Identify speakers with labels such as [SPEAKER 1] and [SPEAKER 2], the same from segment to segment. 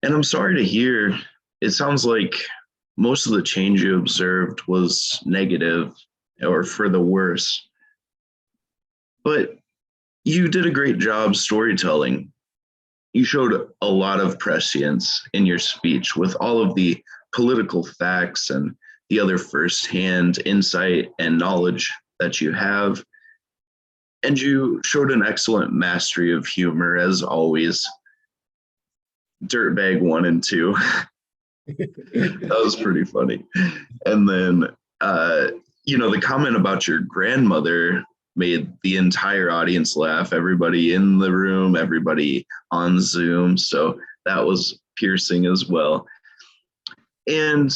[SPEAKER 1] And I'm sorry to hear, it sounds like most of the change you observed was negative or for the worse, but you did a great job storytelling. You showed a lot of prescience in your speech with all of the political facts and the other firsthand insight and knowledge that you have. And you showed an excellent mastery of humor, as always. Dirtbag 1 and 2. That was pretty funny. And then, uh, the comment about your grandmother made the entire audience laugh, everybody in the room, everybody on Zoom. So that was piercing as well. And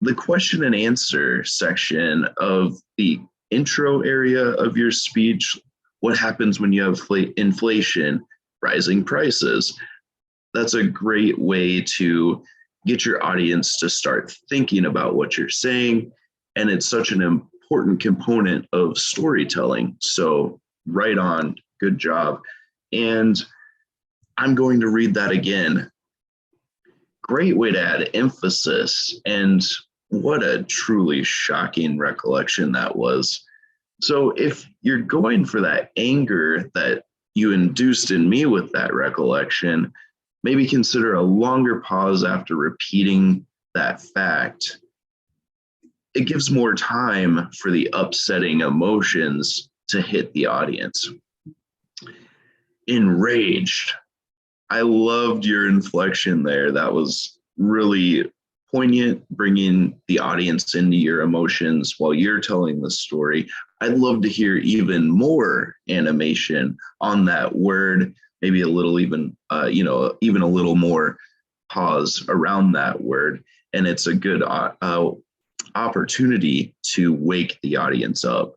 [SPEAKER 1] the question and answer section of the intro area of your speech, what happens when you have inflation, rising prices? That's a great way to get your audience to start thinking about what you're saying. And it's such an important component of storytelling. So, right on, good job. And I'm going to read that again. Great way to add emphasis. And what a truly shocking recollection that was. So, if you're going for that anger that you induced in me with that recollection, maybe consider a longer pause after repeating that fact. It gives more time for the upsetting emotions to hit the audience. Enraged. I loved your inflection there. That was really poignant, bringing the audience into your emotions while you're telling the story. I'd love to hear even more animation on that word, maybe a little even a little more pause around that word. And it's a good opportunity to wake the audience up.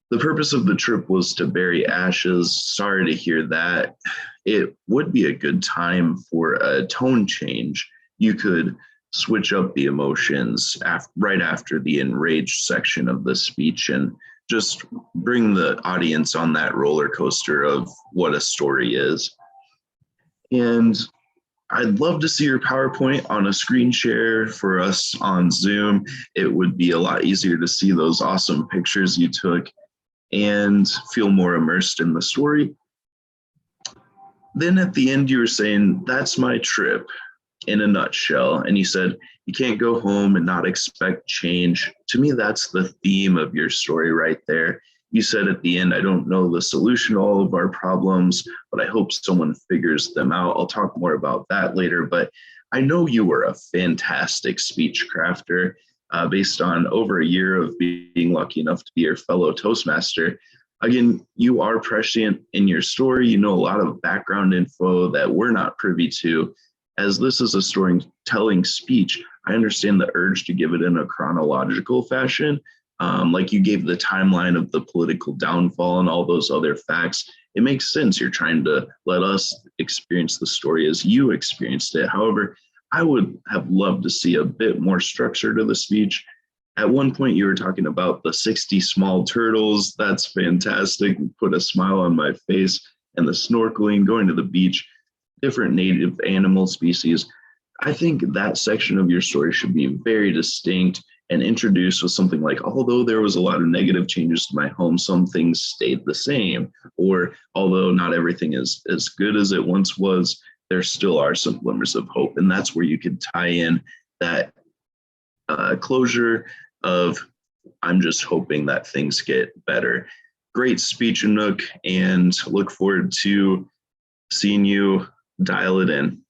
[SPEAKER 1] The purpose of the trip was to bury ashes. Sorry to hear that. It would be a good time for a tone change. You could switch up the emotions right after the enraged section of the speech and just bring the audience on that roller coaster of what a story is. And I'd love to see your PowerPoint on a screen share for us on Zoom. It would be a lot easier to see those awesome pictures you took and feel more immersed in the story. Then at the end, you were saying, that's my trip in a nutshell. And you said, you can't go home and not expect change. To me, that's the theme of your story right there. You said at the end, I don't know the solution to all of our problems, but I hope someone figures them out. I'll talk more about that later, but I know you were a fantastic speech crafter based on over a year of being lucky enough to be your fellow Toastmaster. Again, you are prescient in your story. You know a lot of background info that we're not privy to. As this is a storytelling speech, I understand the urge to give it in a chronological fashion. Like you gave the timeline of the political downfall and all those other facts. It makes sense. You're trying to let us experience the story as you experienced it. However, I would have loved to see a bit more structure to the speech. At one point, you were talking about the 60 small turtles. That's fantastic. Put a smile on my face. And the snorkeling, going to the beach, different native animal species. I think that section of your story should be very distinct and introduced with something like, although there was a lot of negative changes to my home, some things stayed the same. Or although not everything is as good as it once was, there still are some glimmers of hope. And that's where you could tie in that closure of, I'm just hoping that things get better. Great speech, Anouk, and look forward to seeing you dial it in.